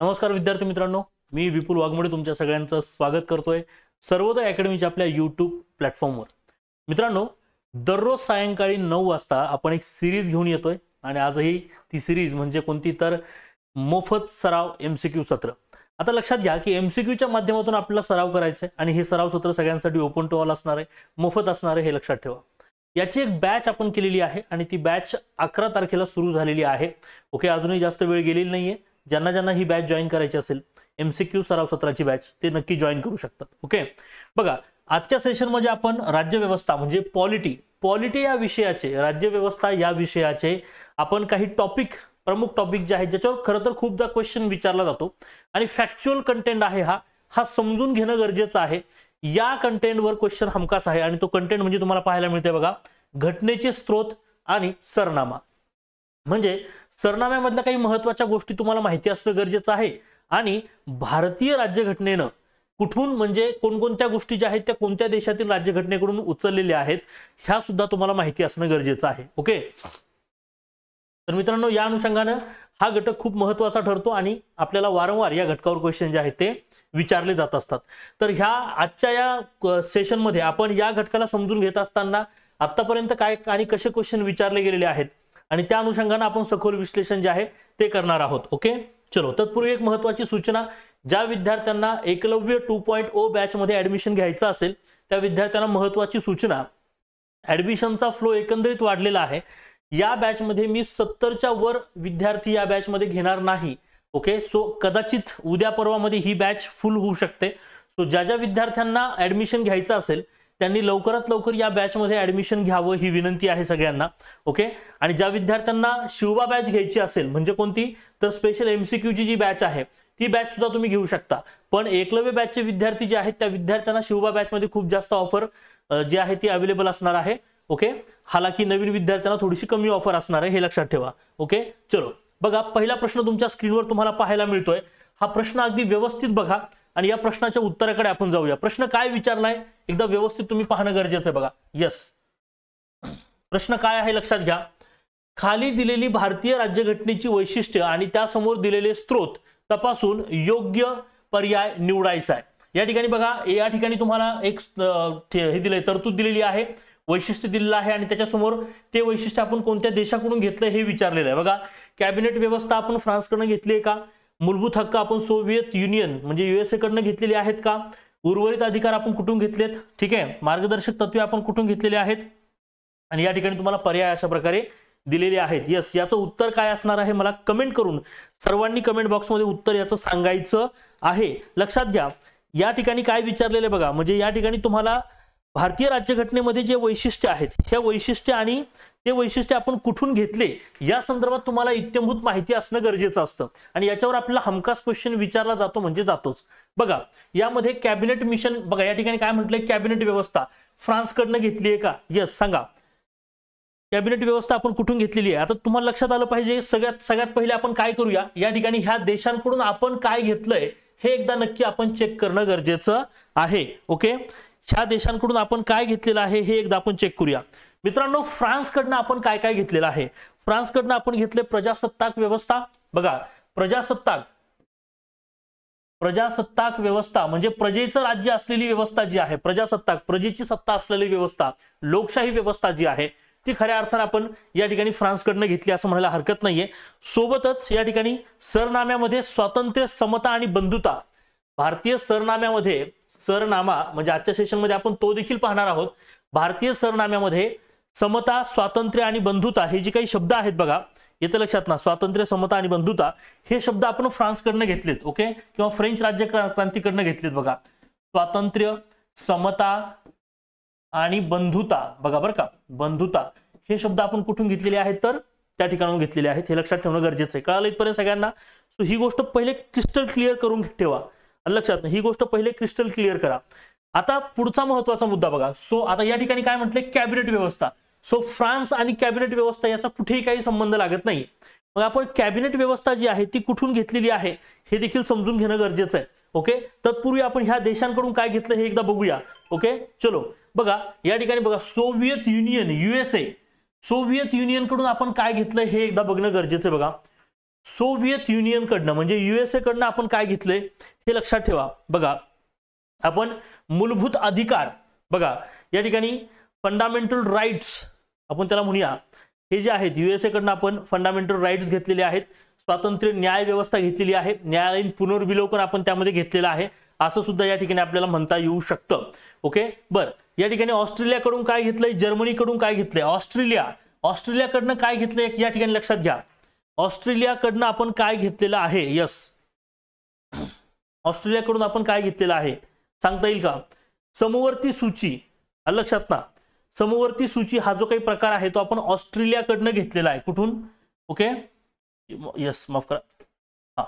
नमस्कार विद्यार्थी मित्रांनो, मी विपुल वाघमोडे तुमच्या सगळ्यांचं स्वागत करतोय सर्वोदय अकॅडमीच्या आपल्या YouTube प्लॅटफॉर्मवर। मित्रांनो, दररोज सायंकाळी 9 वाजता आपण एक सिरीज घेऊन येतोय आणि आजही ती सिरीज म्हणजे कोणती तर मोफत सराव MCQ सत्र। आता लक्षात घ्या की MCQ च्या माध्यमातून आपल्याला सराव करायचा आहे आणि हे सराव सत्र सगळ्यांसाठी ओपन टू ऑल असणार आहे, मोफत असणार आहे, हे लक्षात ठेवा। याची एक बॅच आपण केलेली आहे आणि ती बॅच 11 तारखेला सुरू झालेली आहे। ओके, अजूनही जास्त वेळ गेलेली नाहीये। ज्यांना ज्यांना ही बॅच जॉइन करायची असेल MCQ सराव सत्राची बॅच ते नक्की जॉइन करू शकतात। ओके, बघा आजच्या सेशन मध्ये आपण राज्यव्यवस्था म्हणजे पॉलिटी या विषयाचे, राज्यव्यवस्था या विषयाचे आपण काही टॉपिक, प्रमुख टॉपिक जे आहेत ज्याच्यावर खरं तर खूपदा क्वेश्चन विचारला जातो आणि फॅक्च्युअल कंटेंट आहे हा समजून घेणं गरजेचं आहे। या कंटेंटवर क्वेश्चन हमखास आहे आणि तो कंटेंट म्हणजे तुम्हाला पाहायला मिळते बघा, घटनेचे स्रोत आणि सरनामा। म्हणजे सरनाम्यामधल्या काही महत्त्वाच्या गोष्टी तुम्हाला माहिती असणं गरजेचं आहे आणि भारतीय राज्यघटनेनं कुठून म्हणजे कोणकोणत्या गोष्टी ज्या आहेत त्या कोणत्या देशातील राज्यघटनेकडून उचललेल्या आहेत ह्या सुद्धा तुम्हाला माहिती असणं गरजेचं आहे। ओके, तर मित्रांनो या अनुषंगानं हा घटक खूप महत्त्वाचा ठरतो आणि आपल्याला वारंवार या घटकावर क्वेश्चन जे आहेत ते विचारले जात असतात। तर ह्या आजच्या या सेशन मध्ये आपण या घटकाला समजून घेत असताना आतापर्यंत काय आणि कसे क्वेश्चन विचारले गेलेले आहेत आणि त्या अनुषंगाने आपण सखोल विश्लेषण जे आहे ते करणार आहोत। ओके, चलो तत्पूर्वी एक महत्त्वाची सूचना, ज्या विद्यार्थ्यांना एकलव्य 2.0 बॅच मध्ये ऍडमिशन घ्यायचं असेल त्या विद्यार्थ्यांना महत्त्वाची सूचना, ऍडमिशनचा फ्लो एकंदरीत वाढलेला आहे। या बॅच मध्ये मी 70च्या वर विद्यार्थी या बॅच मध्ये घेणार नाही। ओके, सो कदाचित उद्या परवा मध्ये ही बॅच फुल होऊ शकते। सो ज्या ज्या विद्यार्थ्यांना ऍडमिशन घ्यायचं असेल त्यांनी लवकरात लवकर या बॅच मध्ये ऍडमिशन घ्यावं ही विनंती आहे सगळ्यांना। ओके, आणि ज्या विद्यार्थ्यांना शिवबा बॅच घ्यायची असेल म्हणजे कोणती तर स्पेशल MCQ ची जी बॅच आहे ती बॅच सुद्धा तुम्ही घेऊ शकता, पण एकलव्य बॅचचे विद्यार्थी जे आहेत त्या विद्यार्थ्यांना शिवबा बॅच मध्ये खूप जास्त ऑफर जी आहे ती अवेलेबल असणार आहे। ओके, हालाकी नवीन विद्यार्थ्यांना थोडीशी कमी ऑफर असणार आहे, हे लक्षात ठेवा। ओके, चलो बघा पहिला प्रश्न तुमच्या स्क्रीनवर तुम्हाला पाहायला मिळतोय। हा प्रश्न अगदी व्यवस्थित बघा आणि या प्रश्नाच्या उत्तराकडे आपण जाऊया। प्रश्न काय विचारलाय एकदा व्यवस्थित तुम्ही पाहणं गरजेचं आहे। बघा, यस, प्रश्न काय आहे लक्षात घ्या। खाली दिलेली भारतीय राज्यघटनेची वैशिष्ट्ये आणि त्यासमोर दिलेले स्रोत तपासून योग्य पर्याय निवडायचा आहे। या ठिकाणी बघा, या ठिकाणी तुम्हाला एक हे दिलंय, तरतूद दिलेली आहे, वैशिष्ट्य दिलेलं आहे आणि त्याच्यासमोर ते वैशिष्ट्य आपण कोणत्या देशाकडून घेतलंय हे विचारलेलं आहे। बघा, कॅबिनेट व्यवस्था आपण फ्रान्सकडून घेतली आहे का? मूलभूत हक्क आपण सोव्हिएत युनियन म्हणजे USA कडून घेतलेले आहेत का? उर्वरित अधिकार आपण कुठून घेतलेत? ठीक आहे, मार्गदर्शक तत्वे आपण कुठून घेतलेले आहेत? आणि या ठिकाणी तुम्हाला पर्याय अशा प्रकारे दिलेले आहेत। यस, याचं उत्तर काय असणार आहे मला कमेंट करून सर्वांनी कमेंट बॉक्स मध्ये उत्तर याचं सांगायचं आहे। लक्षात घ्या, या ठिकाणी काय विचारलेले बघा, म्हणजे या ठिकाणी तुम्हाला भारतीय राज्यघटनेमध्ये जे वैशिष्ट्य आहेत ह्या वैशिष्ट्य आणि ते वैशिष्ट्य आपण कुठून घेतले या संदर्भात तुम्हाला इत्यंभूत माहिती असणं गरजेचं असतं आणि याच्यावर आपल्याला हमखास क्वेश्चन विचारला जातो म्हणजे जातोच। बघा, यामध्ये कॅबिनेट मिशन, बघा या ठिकाणी काय म्हटलंय, कॅबिनेट व्यवस्था फ्रान्सकडनं घेतली आहे का? यस, सांगा कॅबिनेट व्यवस्था आपण कुठून घेतलेली आहे। आता तुम्हाला लक्षात आलं पाहिजे, सगळ्यात पहिले आपण काय करूया, या ठिकाणी ह्या देशांकडून आपण काय घेतलंय हे एकदा नक्की आपण चेक करणं गरजेचं आहे। ओके, ह्या देशांकडून आपण काय घेतलेलं आहे हे एकदा आपण चेक करूया। मित्रांनो, फ्रान्सकडनं आपण काय काय घेतलेलं आहे? फ्रान्सकडनं आपण घेतले प्रजासत्ताक व्यवस्था। बघा, प्रजासत्ताक व्यवस्था म्हणजे प्रजेचं राज्य असलेली व्यवस्था जी आहे, प्रजासत्ताक, प्रजेची सत्ता असलेली व्यवस्था, लोकशाही व्यवस्था जी आहे ती खऱ्या अर्थाने आपण या ठिकाणी फ्रान्सकडनं घेतली असं म्हणायला हरकत नाहीये। सोबतच या ठिकाणी सरनाम्यामध्ये स्वातंत्र्य, समता आणि बंधुता, भारतीय सरनाम्यामध्ये, सरनामा म्हणजे आजच्या सेशन मध्ये आपण तो देखील पाहणार आहोत। भारतीय सरनाम्यामध्ये समता, स्वातंत्र्य आणि बंधुता हे जे काही शब्द आहेत बघा, येतं लक्षात ना, स्वातंत्र्य, समता आणि बंधुता हे शब्द आपण फ्रान्सकडनं घेतलेत। ओके, किंवा फ्रेंच राज्य क्रांतीकडनं घेतलेत। बघा, स्वातंत्र्य, समता आणि बंधुता, बघा बरं का, बंधुता हे शब्द आपण कुठून घेतलेले आहेत तर त्या ठिकाणाहून घेतलेले आहेत, हे लक्षात ठेवणं गरजेचं आहे। कळालं इथपर्यंत सगळ्यांना? सो ही गोष्ट पहिले क्रिस्टल क्लिअर करून ठेवा, लक्षात, ही गोष्ट पहिले क्रिस्टल क्लिअर करा। आता पुढचा महत्त्वाचा मुद्दा बघा। सो आता या ठिकाणी काय म्हटले, कॅबिनेट व्यवस्था। सो फ्रान्स आणि कॅबिनेट व्यवस्था याचा कुठेही काही संबंध लागत नाही। मग आपण कॅबिनेट व्यवस्था जी आहे ती कुठून घेतलेली आहे हे देखील समजून घेणं गरजेचं आहे। ओके, तत्पूर्वी आपण ह्या देशांकडून काय घेतलं हे एकदा बघूया। ओके, चलो बघा, या ठिकाणी बघा, Soviet union USA, Soviet union कडून आपण काय घेतलं हे एकदा बघणं गरजेचं आहे। बघा, सोव्हिएत युनियन कडनं म्हणजे युएसए कडनं आपण काय घेतलंय हे लक्षात ठेवा। बघा आपण मूलभूत अधिकार, बघा या ठिकाणी फंडामेंटल राईट्स आपण त्याला म्हणूया, हे जे आहेत युएसए कडनं आपण फंडामेंटल राईट्स घेतलेले आहेत, स्वातंत्र्य न्याय व्यवस्था घेतलेली आहे, न्यायालयीन पुनर्विलोकन आपण त्यामध्ये घेतलेलं आहे, असं सुद्धा या ठिकाणी आपल्याला म्हणता येऊ शकतं। ओके बर, या ठिकाणी ऑस्ट्रेलियाकडून काय घेतलंय, जर्मनीकडून काय घेतलंय, ऑस्ट्रेलियाकडनं काय घेतलंय या ठिकाणी लक्षात घ्या, ऑस्ट्रेलियाकडनं आपण काय घेतलेलं आहे, यस ऑस्ट्रेलियाकडून आपण काय घेतलेलं आहे सांगता येईल का? समवर्ती सूची, लक्षात ना, समवर्ती सूची हा जो काही प्रकार आहे तो आपण ऑस्ट्रेलियाकडनं घेतलेला आहे, कुठून? ओके यस माफ करा, हा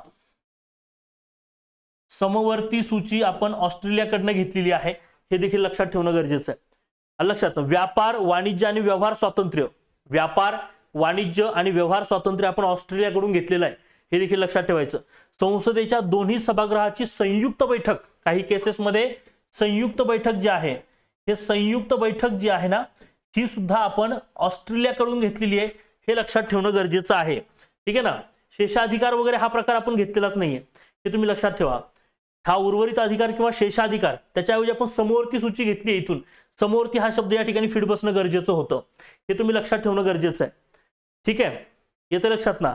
समवर्ती सूची आपण ऑस्ट्रेलियाकडनं घेतलेली आहे, हे देखील लक्षात ठेवणं गरजेचं आहे। लक्षात, व्यापार वाणिज्य आणि व्यवहार स्वातंत्र्य, व्यापार वाणिज्य आणि व्यवहार स्वातंत्र्य आपण ऑस्ट्रेलियाकडून घेतलेलं आहे, हे देखील लक्षात ठेवायचं। संसदेच्या दोन्ही सभागृहाची संयुक्त बैठक, काही केसेसमध्ये संयुक्त बैठक जी आहे, हे संयुक्त बैठक जी आहे ना, ही सुद्धा आपण ऑस्ट्रेलियाकडून घेतलेली आहे, हे लक्षात ठेवणं गरजेचं आहे, ठीक आहे ना। शेषाधिकार वगैरे हा प्रकार आपण घेतलेलाच नाहीये, हे तुम्ही लक्षात ठेवा। हा उर्वरित अधिकार किंवा शेषाधिकार, त्याच्याऐवजी आपण समवर्ती सूची घेतली, इथून समवर्ती हा शब्द या ठिकाणी फिट बसणं गरजेचं होतं, हे तुम्ही लक्षात ठेवणं गरजेचं आहे, ठीक आहे। येतं लक्षात ना,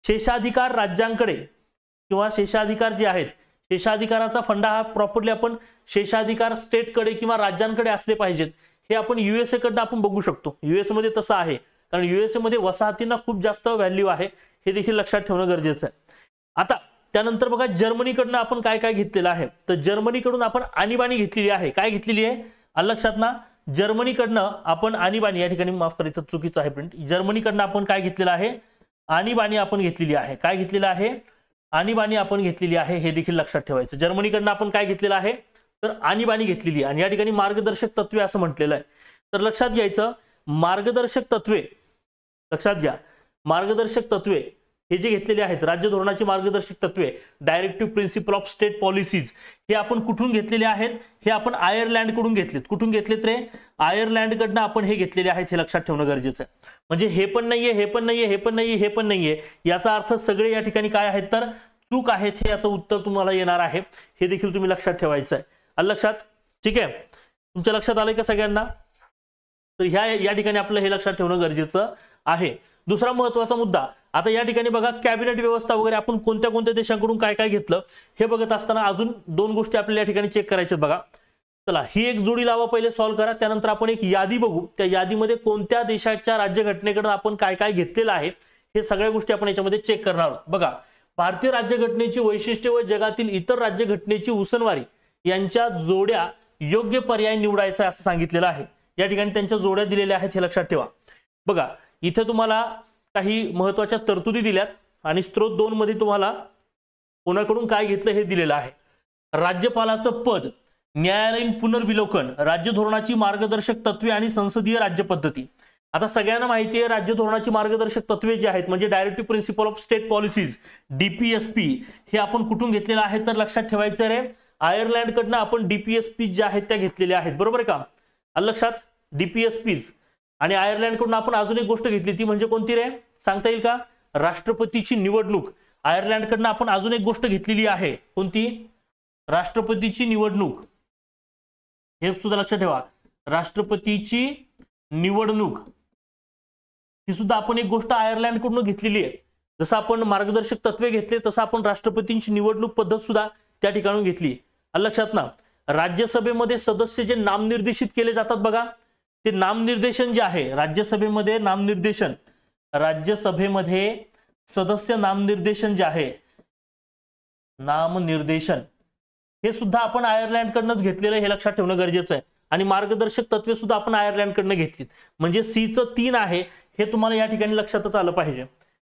शेषाधिकार राज्यांकडे किंवा शेषाधिकार जे आहेत, शेषाधिकाराचा फंडा हा प्रॉपरली आपण शेषाधिकार स्टेटकडे किंवा राज्यांकडे असले पाहिजेत, हे आपण युएसए कडनं आपण बघू शकतो। युएसए मध्ये तसं आहे, कारण युएसए मध्ये वसाहतींना खूप जास्त व्हॅल्यू आहे, हे देखील लक्षात ठेवणं गरजेचं आहे। आता त्यानंतर बघा जर्मनीकडनं आपण काय काय घेतलेलं आहे, तर जर्मनीकडून आपण आणीबाणी घेतलेली आहे, काय घेतलेली आहे लक्षात ना, जर्मनीकडनं आपण आणीबाणी, या ठिकाणी माफ करा इथं चुकीचं आहे प्रिंट, जर्मनीकडनं आपण काय घेतलेलं आहे, आणीबाणी आपण घेतलेली आहे, काय घेतलेलं आहे, आणीबाणी आपण घेतलेली आहे, हे देखील लक्षात ठेवायचं। जर्मनीकडनं आपण काय घेतलेलं आहे, तर आणीबाणी घेतलेली, आणि या ठिकाणी मार्गदर्शक तत्वे असं म्हटलेलं आहे, तर लक्षात घ्यायचं मार्गदर्शक तत्वे, लक्षात घ्या मार्गदर्शक तत्वे हे जे घेतलेले आहेत, राज्य धोरणाची मार्गदर्शक तत्वे, directive principle of state policies, हे आपण कुठून घेतलेले आहेत, हे आपण आयर्लंड कडून घेतलेत, कुठून घेतलेत रे, आयर्लंड कडनं आपण हे घेतलेले आहेत, हे लक्षात ठेवणं गरजेचं आहे। म्हणजे हे पण नाहीये, हे पण नाहीये, हे पण नाहीये, हे पण नाहीये, याचा अर्थ सगळे या ठिकाणी काय आहेत, तर चूक आहेत, हे याचं उत्तर तुम्हाला येणार आहे, हे देखील तुम्ही लक्षात ठेवायचं आहे, लक्षात, ठीक आहे। तुमच्या लक्षात आलंय का सगळ्यांना? तर या ठिकाणी आपलं हे लक्षात ठेवणं गरजेचं आहे। दुसरा महत्त्वाचा मुद्दा, आता या ठिकाणी बघा कॅबिनेट व्यवस्था वगैरे आपण कोणत्या कोणत्या देशांकडून काय काय घेतलं, हे बघत असताना अजून दोन गोष्टी आपल्याला या ठिकाणी चेक करायच्या बघा। चला ही एक जोडी लावा, पहिले सॉल्व्ह करा, त्यानंतर आपण एक यादी बघू, त्या यादीमध्ये कोणत्या देशाच्या राज्यघटनेकडून आपण काय काय घेतलेलं आहे, हे सगळ्या गोष्टी आपण याच्यामध्ये चेक करणार आहोत। बघा भारतीय राज्यघटनेची वैशिष्ट्ये व जगातील इतर राज्यघटनेची उसनवारी यांच्या जोड्या योग्य पर्याय निवडायचा असं सांगितलेलं आहे, या ठिकाणी त्यांच्या जोड्या दिलेल्या आहेत, हे लक्षात ठेवा। बघा इथे तुम्हाला काही महत्त्वाच्या तरतुदी दिल्यात, आणि स्त्रोत 2 मध्ये तुम्हाला कोणाकडून काय घेतलं हे दिलेलं आहे। राज्यपालाचं पद, न्यायालयीन पुनर्विलोकन, राज्य धोरणाची मार्गदर्शक तत्वे आणि संसदीय राज्य पद्धती। आता सगळ्यांना माहिती आहे राज्य धोरणाची मार्गदर्शक तत्वे जे आहेत म्हणजे directive principle of state policies, DPSP, हे आपण कुठून घेतलेलं आहे, तर लक्षात ठेवायचं रे आयर्लंड कडनं आपण डीपीएसपी ज्या आहेत त्या घेतलेल्या आहेत, बरोबर का, लक्षात, डीपीएसपीज। आणि आयर्लंड कडून आपण अजून एक गोष्ट घेतली, ती म्हणजे कोणती रे, सांगता येईल का, राष्ट्रपतीची निवडणूक। आयर्लंड कडनं आपण अजून एक गोष्ट घेतलेली आहे, कोणती, राष्ट्रपतीची निवडणूक, हे सुद्धा लक्षात ठेवा, राष्ट्रपतीची निवडणूक ही सुद्धा आपण एक गोष्ट आयर्लंड कडून घेतलेली आहे। जसं आपण मार्गदर्शक तत्वे घेतले तसं आपण राष्ट्रपतींची निवडणूक पद्धत सुद्धा त्या ठिकाणून घेतली, लक्षात ना। राज्यसभेमध्ये सदस्य जे नामनिर्देशित केले जातात बघा, ते नामनिर्देशन जे आहे राज्यसभेमध्ये, नामनिर्देशन, राज्यसभेमध्ये सदस्य नामनिर्देशन जे आहे, नामनिर्देशन, हे सुद्धा आपण आयर्लंड कडनंच घेतलेलं, हे लक्षात ठेवणं गरजेचं आहे। आणि मार्गदर्शक तत्वे सुद्धा आपण आयर्लंड कडनं घेतलीत, म्हणजे सीचं 3 आहे, हे तुम्हाला या ठिकाणी लक्षातच आलं पाहिजे।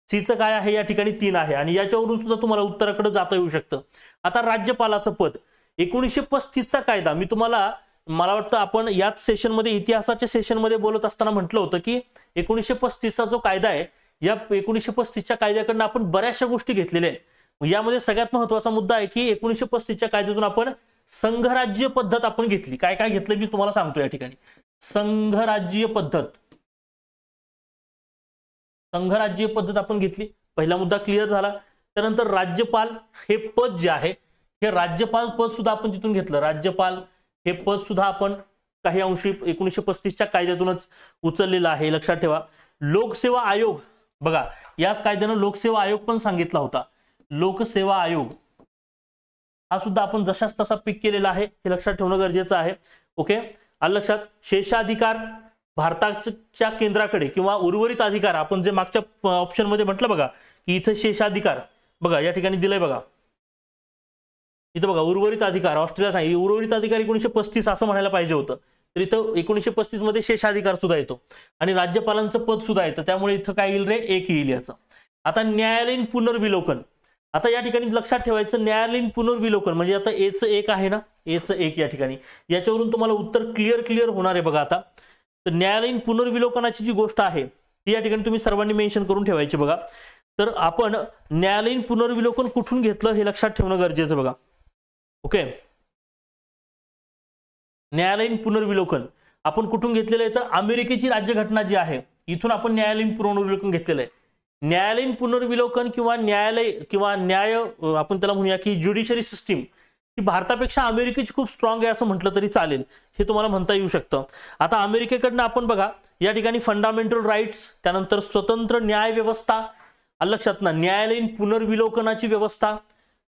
सीचं काय आहे, या ठिकाणी 3 आहे, आणि याच्यावरून सुद्धा तुम्हाला उत्तराकडे जाता येऊ शकतं। आता राज्यपालाचं पद, 1935 चा कायदा, मी तुम्हाला, मला वाटतं आपण याच सेशनमध्ये, इतिहासाच्या सेशनमध्ये बोलत असताना म्हटलं होतं की 1935 चा जो कायदा आहे, या 1935 च्या कायद्याकडनं आपण बऱ्याचशा गोष्टी घेतलेल्या आहेत। यामध्ये सगळ्यात महत्त्वाचा मुद्दा आहे की 1935 च्या कायद्यातून आपण संघराज्य पद्धत आपण घेतली। काय काय घेतलं मी तुम्हाला सांगतो या ठिकाणी, संघराज्य पद्धत, संघराज्य पद्धत आपण घेतली, पहिला मुद्दा क्लिअर झाला. त्यानंतर राज्यपाल हे पद जे आहे, हे राज्यपाल पद सुद्धा आपण तिथून घेतलं. राज्यपाल हे पद सुद्धा आपण काही अंशी 1935च्या कायद्यातूनच उचललेलं आहे, लक्षात ठेवा. लोकसेवा आयोग बघा, याच कायद्यानं लोकसेवा आयोग पण सांगितला होता. लोकसेवा आयोग हा सुद्धा आपण जशाच तसा पिक केलेला आहे, हे लक्षात ठेवणं गरजेचं आहे. ओके, आलं लक्षात. शेषाधिकार भारताच्या केंद्राकडे किंवा उर्वरित अधिकार, आपण जे मागच्या ऑप्शन मध्ये म्हटलं बघा की इथे शेषाधिकार बघा या ठिकाणी दिलंय बघा, इथं बघा उर्वरित अधिकार, ऑस्ट्रेलिया सांगितलं उर्वरित अधिकार 1935 असं म्हणायला पाहिजे होतं, तर इथं 1935 मध्ये शेषाधिकार सुद्धा येतो आणि राज्यपालांचं पद सुद्धा येतं. त्यामुळे इथं काय येईल रे, एक येईल याचं. आता न्यायालयीन पुनर्विलोकन, आता या ठिकाणी लक्षात ठेवायचं न्यायालयीन पुनर्विलोकन म्हणजे आता एचं एक आहे ना, एचं एक या ठिकाणी, याच्यावरून तुम्हाला उत्तर क्लिअर होणार आहे बघा. आता तर न्यायालयीन पुनर्विलोकनाची जी गोष्ट आहे ती या ठिकाणी तुम्ही सर्वांनी मेन्शन करून ठेवायची बघा. तर आपण न्यायालयीन पुनर्विलोकन कुठून घेतलं हे लक्षात ठेवणं गरजेचं बघा. ओके, न्यायालयीन पुनर्विलोकन आपण कुठून घेतलेलं आहे, तर अमेरिकेची राज्यघटना जी आहे इथून आपण न्यायालयीन पुनर्विलोकन घेतलेलं आहे. न्यायालयीन पुनर्विलोकन किंवा न्यायालय किंवा न्याय आपण त्याला म्हणूया की ज्युडिशरी सिस्टीम ही भारतापेक्षा अमेरिकेची खूप स्ट्रॉंग आहे असं म्हटलं तरी चालेल, हे तुम्हाला म्हणता येऊ शकतं. आता अमेरिकेकडनं आपण बघा या ठिकाणी फंडामेंटल राईट्स, त्यानंतर स्वतंत्र न्याय व्यवस्था, लक्षात ना, न्यायालयीन पुनर्विलोकनाची व्यवस्था,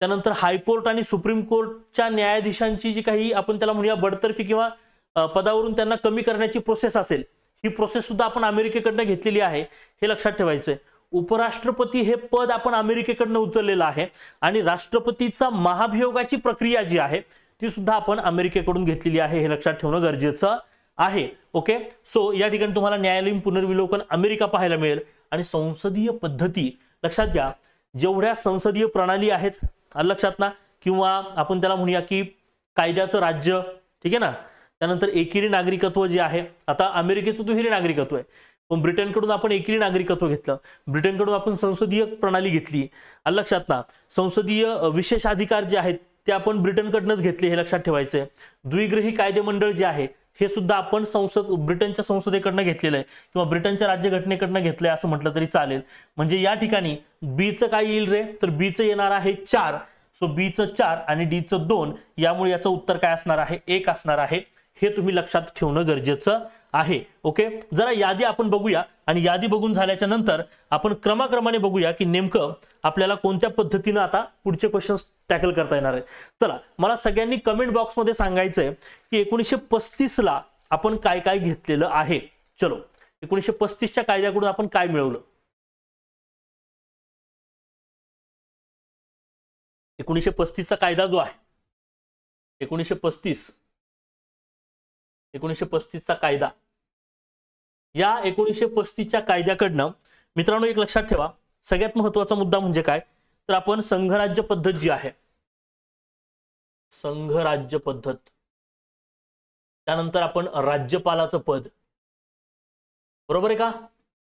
त्यानंतर हायकोर्ट आणि सुप्रीम कोर्टच्या न्यायाधीशांची जी काही आपण त्याला म्हणूया बडतर्फी किंवा पदावरून त्यांना कमी करण्याची प्रोसेस असेल, ही प्रोसेस सुद्धा आपण अमेरिकेकडनं घेतलेली आहे, हे लक्षात ठेवायचंय. उपराष्ट्रपती हे पद आपण अमेरिकेकडनं उचललेलं आहे आणि राष्ट्रपतीचा महाभियोगाची प्रक्रिया जी आहे ती सुद्धा आपण अमेरिकेकडून घेतलेली आहे, हे लक्षात ठेवणं गरजेचं आहे. ओके, सो या ठिकाणी तुम्हाला न्यायालयीन पुनर्विलोकन अमेरिका पाहायला मिळेल. आणि संसदीय पद्धती लक्षात घ्या, जेवढ्या संसदीय प्रणाली आहेत लक्षात ना, किंवा आपण त्याला म्हणूया की कायद्याचं राज्य, ठीक आहे ना, त्यानंतर एकेरी नागरिकत्व जे आहे, आता अमेरिकेचं दुहेरी नागरिकत्व आहे पण ब्रिटनकडून आपण एकेरी नागरिकत्व घेतलं, ब्रिटनकडून आपण संसदीय प्रणाली घेतली, लक्षात ना. संसदीय विशेष अधिकार जे आहेत ते आपण ब्रिटनकडूनच घेतले, हे लक्षात ठेवायचंय. द्विग्रही कायदे मंडळ जे आहे हे सुद्धा आपण ब्रिटनच्या संसदेकडनं घेतलेलं आहे किंवा ब्रिटनच्या राज्यघटनेकडनं घेतलंय असं म्हटलं तरी चालेल. म्हणजे या ठिकाणी बीचं काय येईल रे, तर बीचं येणार आहे 4. सो बीचं 4 आणि डीचं 2, यामुळे याचं उत्तर काय असणार आहे, 1 असणार आहे. हे तुम्ही लक्षात ठेवणं गरजेचं आहे. ओके, जरा यादी आपण बघूया आणि यादी बघून झाल्याच्या नंतर आपण क्रमाक्रमाने बघूया की नेमकं आपल्याला कोणत्या पद्धतीनं आता पुढचे क्वेश्चन्स टॅकल करता येणार आहे. चला, मला सगळ्यांनी कमेंट बॉक्समध्ये सांगायचंय की 1935 ला आपण काय काय घेतलेलं आहे. चलो, 1935च्या कायद्याकडून आपण काय मिळवलं. 1935चा कायदा जो आहे, 1935चा कायदा, या 1935च्या कायद्याकडनं मित्रांनो एक लक्षात ठेवा, सगळ्यात महत्त्वाचा मुद्दा म्हणजे काय, तर आपण संघराज्य पद्धत जी आहे, संघराज्य पद्धत, त्यानंतर आपण राज्यपालाचं पद, बरोबर आहे का,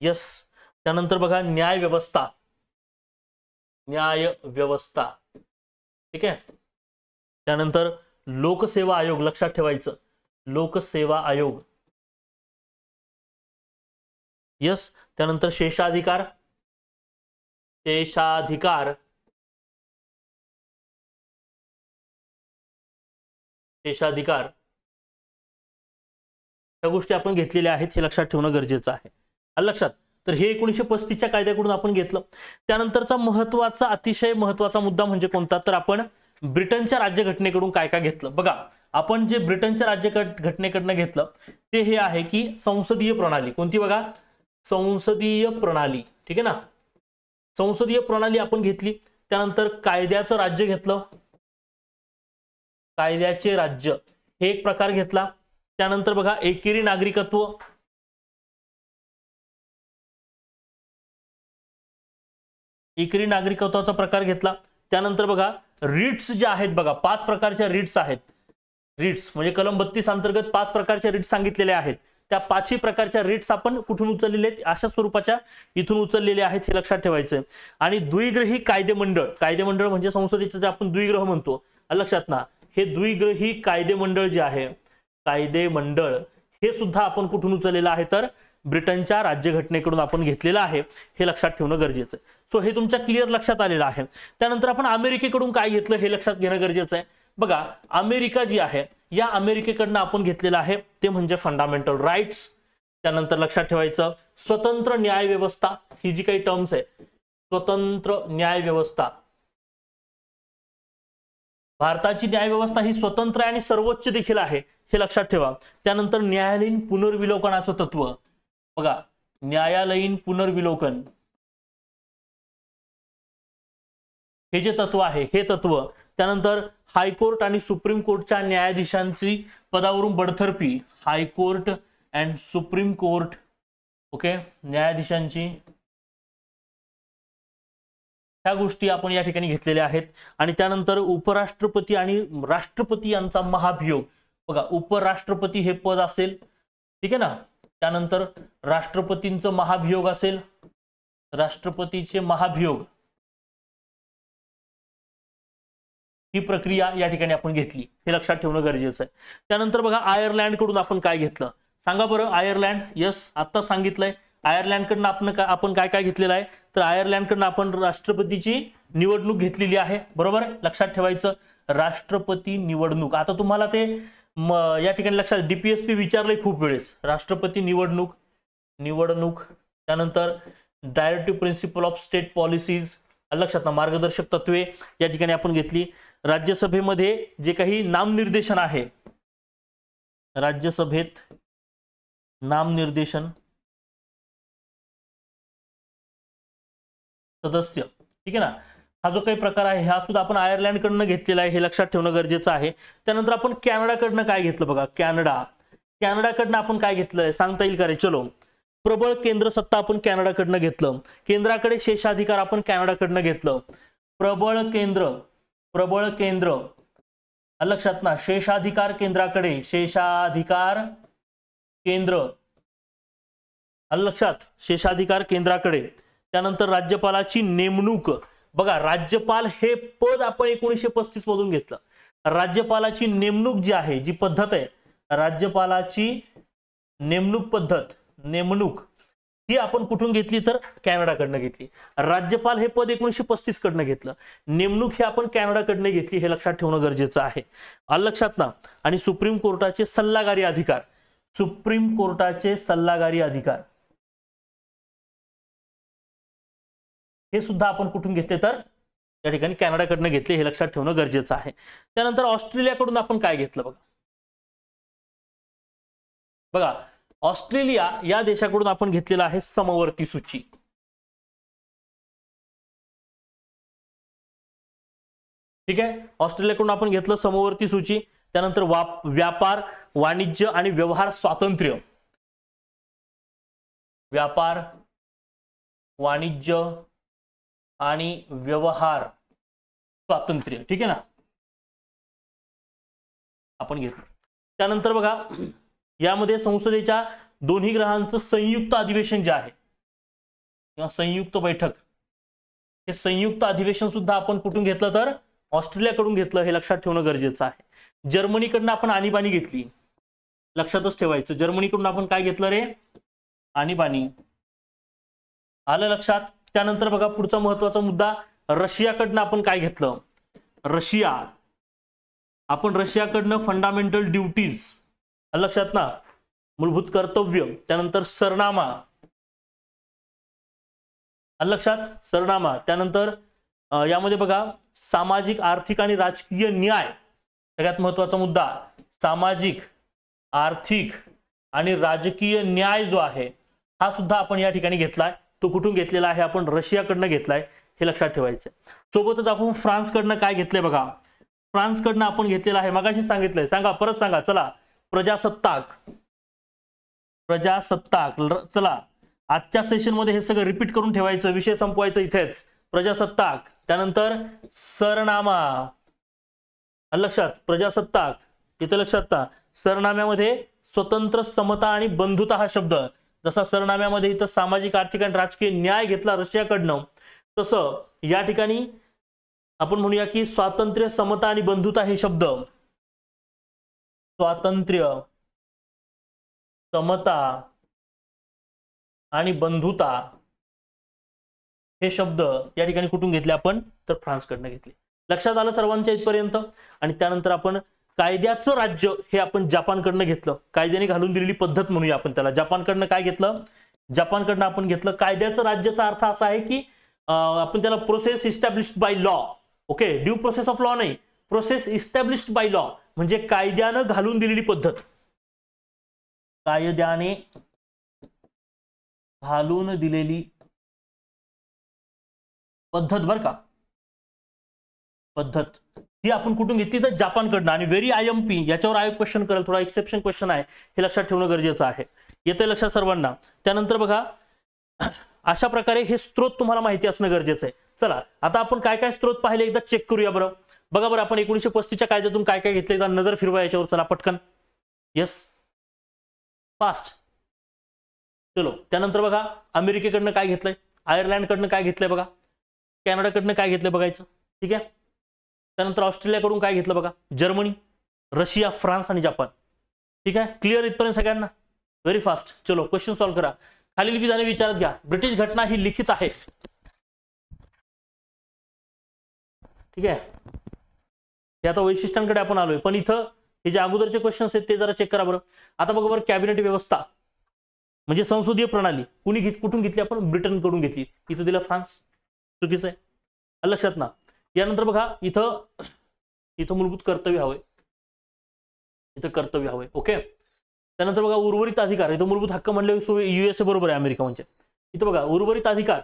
यस. त्यानंतर बघा न्याय व्यवस्था, ठीक आहे. त्यानंतर लोकसेवा आयोग, लक्षात ठेवायचं, लोकसेवा आयोग, यस. त्यानंतर शेषाधिकार, या गोष्टी आपण घेतलेल्या आहेत, हे लक्षात ठेवणं गरजेचं आहे. लक्षात, तर हे 1935च्या कायद्याकडून आपण घेतलं. त्यानंतरचा महत्वाचा, अतिशय महत्वाचा मुद्दा म्हणजे कोणता, तर आपण ब्रिटनच्या राज्यघटनेकडून काय काय घेतलं. बघा, आपण जे ब्रिटनच्या राज्यघटनेकडनं घेतलं ते हे आहे की संसदीय प्रणाली, कोणती बघा, संसदीय प्रणाली, ठीक आहे ना, संसदीय प्रणाली आपण घेतली. त्यानंतर कायद्याचं राज्य घेतलं, कायद्याचे राज्य हे एक प्रकार घेतला. त्यानंतर बघा एकेरी नागरिकत्व, एकेरी नागरिकत्वाचा प्रकार घेतला. त्यानंतर बघा रिट्स जे आहेत बघा, 5 प्रकारच्या रिट्स आहेत. रिट्स म्हणजे कलम 32 अंतर्गत 5 प्रकारच्या रिट्स सांगितलेले आहेत. त्या 5ही प्रकारच्या रिट्स आपण कुठून उचललेले आहेत, अशा स्वरूपाच्या इथून उचललेले आहेत, हे लक्षात ठेवायचं. आणि द्विग्रही कायदेमंडळ, कायदेमंडळ म्हणजे संसदेचं जे आपण द्विग्रह म्हणतो, लक्षात ना, हे द्विग्रही कायदेमंडळ जे आहे, कायदेमंडळ हे सुद्धा आपण कुठून उचललेलं आहे, तर ब्रिटनच्या राज्यघटनेकडून आपण घेतलेलं आहे, हे लक्षात ठेवणं गरजेचं आहे. सो हे तुमच्या क्लिअर लक्षात आलेलं आहे. त्यानंतर आपण अमेरिकेकडून काय घेतलं हे लक्षात घेणं गरजेचं आहे. बघा, अमेरिका जी आहे या अमेरिकेकडनं आपण घेतलेलं आहे ते म्हणजे फंडामेंटल राईट्स. त्यानंतर लक्षात ठेवायचं स्वतंत्र न्याय व्यवस्था, ही जी काही टर्म्स आहे, स्वतंत्र न्याय व्यवस्था. भारताची न्याय व्यवस्था ही स्वतंत्र आणि सर्वोच्च देखील आहे, हे लक्षात ठेवा. त्यानंतर न्यायालयीन पुनर्विलोकनाचं तत्व. बघा, न्यायालयीन पुनर्विलोकन हे जे तत्व आहे हे तत्व. त्यानंतर हायकोर्ट आणि सुप्रीम कोर्टच्या न्यायाधीशांची पदावरून बडतर्फी, high court and supreme court, okay, न्यायाधीशांची, ह्या गोष्टी आपण या ठिकाणी घेतलेल्या आहेत. आणि त्यानंतर उपराष्ट्रपती आणि राष्ट्रपती यांचा महाभियोग. बघा, उपराष्ट्रपती हे पद असेल, ठीक आहे ना, त्यानंतर राष्ट्रपतींचं महाभियोग असेल, राष्ट्रपतीचे महाभियोग, ही प्रक्रिया या ठिकाणी आपण घेतली, हे लक्षात ठेवणं गरजेचं आहे. त्यानंतर बघा, आयर्लंड कडून आपण काय घेतलं सांगा बरं. आयर्लंड, यस, आता सांगितलंय. आयर्लंडकडनं आपण काय काय घेतलेलं आहे, तर आयर्लंडकडनं आपण राष्ट्रपतीची निवडणूक घेतलेली आहे, बरोबर आहे. लक्षात ठेवायचं राष्ट्रपती निवडणूक. आता तुम्हाला ते या ठिकाणी लक्षात, डीपीएसपी विचारलंय खूप वेळेस, राष्ट्रपती निवडणूक. त्यानंतर directive principle of state policies, लक्षात ना, मार्गदर्शक तत्वे या ठिकाणी आपण घेतली. राज्यसभेमध्ये जे काही नामनिर्देशन आहे, राज्यसभेत नामनिर्देशन सदस्य, ठीक आहे ना, हा जो काही प्रकार आहे हा सुद्धा आपण आयर्लंडकडनं घेतलेला आहे, हे लक्षात ठेवणं गरजेचं आहे. त्यानंतर आपण कॅनडाकडनं काय घेतलं बघा, कॅनडाकडनं आपण काय घेतलंय सांगता येईल का रे? चलो, प्रबळ केंद्र सत्ता आपण कॅनडाकडनं घेतलं, केंद्राकडे शेषाधिकार आपण कॅनडाकडनं घेतलं. प्रबळ केंद्र लक्षात ना, शेषाधिकार केंद्राकडे, शेषाधिकार केंद्र लक्षात, शेषाधिकार केंद्राकडे. त्यानंतर राज्यपालाची नेमणूक. बघा, राज्यपाल हे पद आपण 1935 मधून घेतलं. राज्यपालाची नेमणूक जी आहे, जी पद्धत आहे, राज्यपालाची नेमणूक पद्धत, नेमणूक ही आपण कुठून घेतली तर कॅनडाकडनं घेतली. राज्यपाल हे पद 1935 कडनं घेतलं, नेमणूक ही आपण कॅनडाकडनं घेतली, हे लक्षात ठेवणं गरजेचं आहे. लक्षात ना. आणि सुप्रीम कोर्टाचे सल्लागारी अधिकार, सुप्रीम कोर्टाचे सल्लागारी अधिकार हे सुद्धा आपण कुठून घेतले तर या ठिकाणी कॅनडाकडनं घेतले, हे लक्षात ठेवणं गरजेचं आहे. त्यानंतर ऑस्ट्रेलियाकडून आपण काय घेतलं बघा, ऑस्ट्रेलिया या देशाकडून आपण घेतलेला आहे समवर्ती सूची. ठीक आहे, ऑस्ट्रेलियाकडून आपण घेतलं समवर्ती सूची. त्यानंतर व्यापार, वाणिज्य आणि व्यवहार स्वातंत्र्य, व्यापार, वाणिज्य आणि व्यवहार स्वातंत्र्य, ठीक आहे ना, आपण घेतलं. त्यानंतर बघा, यामध्ये संसदेच्या दोन्ही ग्रहांचं संयुक्त अधिवेशन जे आहे किंवा संयुक्त बैठक, हे संयुक्त अधिवेशन सुद्धा आपण कुठून घेतलं तर ऑस्ट्रेलियाकडून घेतलं, हे लक्षात ठेवणं गरजेचं आहे. जर्मनीकडनं आपण आणीबाणी घेतली, लक्षातच ठेवायचं. जर्मनीकडून आपण काय घेतलं रे? आणीबाणी, आलं लक्षात. त्यानंतर बघा, पुढचा महत्वाचा मुद्दा, रशियाकडनं आपण काय घेतलं? आपण रशियाकडनं फंडामेंटल ड्युटीज, लक्षात ना, मूलभूत कर्तव्य. त्यानंतर सरनामा, लक्षात, सरनामा. त्यानंतर यामध्ये बघा, सामाजिक, आर्थिक आणि राजकीय न्याय, सगळ्यात महत्वाचा मुद्दा, सामाजिक, आर्थिक आणि राजकीय न्याय जो आहे हा सुद्धा आपण या ठिकाणी घेतलाय. तो कुठून घेतलेला आहे? आपण रशियाकडनं घेतलाय, हे लक्षात ठेवायचं. सोबतच आपण फ्रान्सकडनं काय घेतलंय बघा, फ्रान्सकडनं आपण घेतलेला आहे, मगाशी सांगितलंय, सांगा, परत सांगा, चला. प्रजासत्ताक, चला आजच्या सेशन मध्ये हे सगळं रिपीट करून ठेवायचं, विषय संपवायचं इथेच. प्रजासत्ताक, त्यानंतर सरनामा, लक्षात, प्रजासत्ताक, इथे लक्षात. सरनाम्यामध्ये स्वतंत्र, समता आणि बंधुता हा शब्द, जसा सरनाम्यामध्ये इथं सामाजिक, आर्थिक आणि राजकीय न्याय घेतला रशियाकडनं, तसं या ठिकाणी आपण म्हणूया की स्वातंत्र्य, समता आणि बंधुता हे शब्द, स्वातंत्र्य, समता आणि बंधुता हे शब्द या ठिकाणी कुठून घेतले आपण, तर फ्रान्सकडनं घेतले. लक्षात आलं सर्वांच्या इथपर्यंत. आणि त्यानंतर आपण कायद्याचं राज्य हे आपण जपानकडनं घेतलं. कायद्याने घालून दिलेली पद्धत म्हणूया आपण त्याला. जपानकडनं काय घेतलं, जपानकडनं आपण घेतलं कायद्याचं राज्याचा अर्थ असा आहे की आपण त्याला process established by law. Okay, due process of law नाही, प्रोसेस इस्टॅब्लिश्ड बाय लॉ म्हणजे कायद्यानं घालून दिलेली पद्धत. कायद्याने घालून दिलेली पद्धत बर का, पद्धत ही आपण कुठून घेतली, तर जपानकडनं. आणि व्हेरी IMP याच्यावर आयोग क्वेश्चन करेल, थोडा एक्सेप्शन क्वेश्चन आहे, हे लक्षात ठेवणं गरजेचं आहे. येते लक्षात सर्वांना. त्यानंतर बघा अशा प्रकारे हे स्त्रोत तुम्हाला माहिती असणं गरजेचं आहे. चला आता आपण काय काय स्त्रोत पाहिले एकदा चेक करूया बरं. बघा बरं आपण 1935च्या कायद्यातून काय काय घेतलंय, एकदा नजर फिरवा याच्यावर. चला पटकन, येस फास्ट. चलो त्यानंतर बघा अमेरिकेकडनं काय घेतलंय, आयर्लंडकडनं काय घेतलंय बघा, कॅनडाकडनं काय घेतलंय बघायचं. ठीक आहे. त्यानंतर ऑस्ट्रेलियाकडून काय घेतलं बघा, जर्मनी, रशिया, फ्रान्स आणि जपान. ठीक आहे, क्लिअर इथपर्यंत सगळ्यांना. Very fast. चलो क्वेश्चन सॉल्व्ह करा. खालील विधाने विचारात घ्या. ब्रिटिश घटना ही लिखित आहे. ठीक आहे, हे आता वैशिष्ट्यांकडे आपण आलोय, पण इथं हे जे अगोदरचे क्वेश्चन्स आहेत ते जरा चेक करा बरं. आता बघा बरं, कॅबिनेट व्यवस्था म्हणजे संसदीय प्रणाली कुठून घेतली आपण, ब्रिटनकडून घेतली. इथं दिलं फ्रान्स, चुकीचं आहे, लक्षात ना. यानंतर बघा इथं मूलभूत कर्तव्य हवंय, इथं कर्तव्य हवंय. ओके. त्यानंतर बघा उर्वरित अधिकार, इथं मूलभूत हक्क म्हणले USA बरोबर आहे अमेरिका म्हणजे. इथं बघा उर्वरित अधिकार,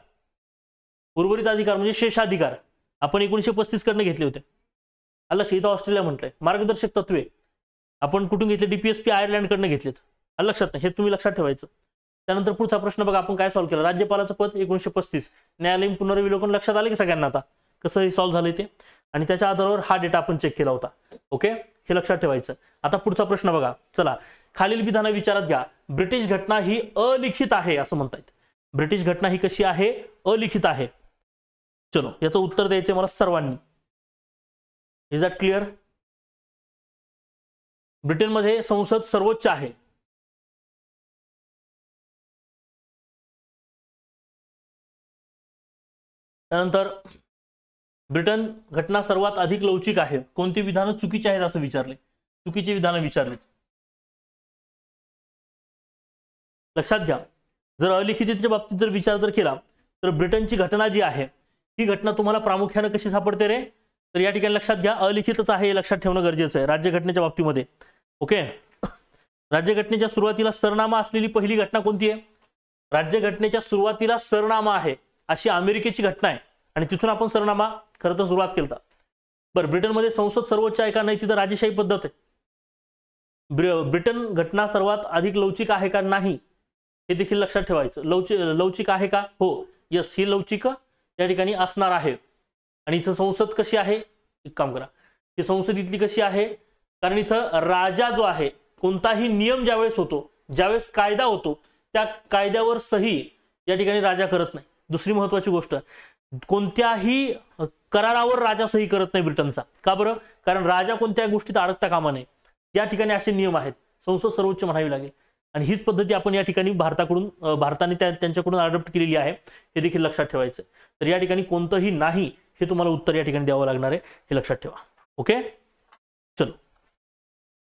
उर्वरित अधिकार म्हणजे शेषाधिकार आपण 1935 कडनं घेतले होते. लक्ष, इथं ऑस्ट्रेलिया म्हटलंय. मार्गदर्शक तत्वे आपण कुठून घेतले, DPSP आयर्लंडकडनं घेतलेत. लक्षात नाही, हे तुम्ही लक्षात ठेवायचं. त्यानंतर पुढचा प्रश्न बघा आपण काय सॉल्व्ह केला. राज्यपालाचं पद 1935, न्यायालयीन पुनर्विलोकन लक्षात आले की सगळ्यांना आता कसं हे सॉल्व्ह झालंय ते. आणि त्याच्या आधारावर हा डेटा आपण चेक केला होता. ओके, हे लक्षात ठेवायचं. आता पुढचा प्रश्न बघा. चला खालील विधानं विचारात घ्या. ब्रिटिश घटना ही अलिखित आहे असं म्हणतायत. ब्रिटिश घटना ही कशी आहे, अलिखित आहे. चलो याचं उत्तर द्यायचंय मला सर्वांनी. Is that clear. ब्रिटनमध्ये संसद सर्वोच्च आहे. त्यानंतर ब्रिटन घटना सर्वात अधिक लवचिक आहे. कोणती विधानं चुकीची आहेत असं विचारले, चुकीची विधानं विचारले. लक्षात घ्या, जर अलिखिततेच्या बाबतीत जर विचार जर केला तर ब्रिटनची घटना जी आहे ही घटना तुम्हाला प्रामुख्याने कशी सापडते रे, तर या ठिकाणी लक्षात घ्या अलिखितच आहे, हे लक्षात ठेवणं गरजेचं आहे राज्यघटनेच्या बाबतीमध्ये. ओके, राज्यघटनेच्या सुरुवातीला सरनामा असलेली पहिली घटना कोणती आहे, राज्यघटनेच्या सुरुवातीला सरनामा आहे अशी अमेरिकेची घटना आहे आणि तिथून आपण सरनामा खरं तर सुरुवात केलता. बरं, ब्रिटनमध्ये संसद सर्वोच्च आहे का, नाही तिथं राजेशाही पद्धत आहे. ब्रिटन घटना सर्वात अधिक लवचिक आहे का, नाही हे देखील लक्षात ठेवायचं. लवचिक आहे का, हो यस, ही लवचिक या ठिकाणी असणार आहे. आणि इथं संसद कशी आहे, एक काम करा, ही संसद इथली कशी आहे, कारण इथं राजा जो आहे कोणताही नियम ज्यावेळेस होतो, ज्यावेळेस कायदा होतो त्या कायद्यावर सही या ठिकाणी राजा करत नाही. दुसरी महत्वाची गोष्ट, कोणत्याही करारावर राजा सही करत नाही ब्रिटनचा. का बरं, कारण राजा कोणत्या गोष्टीत अडकता कामा नये. या ठिकाणी असे नियम आहेत, संसद सर्वोच्च म्हणावी लागेल. आणि हीच पद्धती आपण या ठिकाणी भारताने त्यांच्याकडून अडॉप्ट केलेली आहे, हे देखील लक्षात ठेवायचं. तर या ठिकाणी कोणतंही नाही हे तुम्हाला उत्तर या ठिकाणी द्यावं लागणार आहे, हे लक्षात ठेवा. ओके, चलो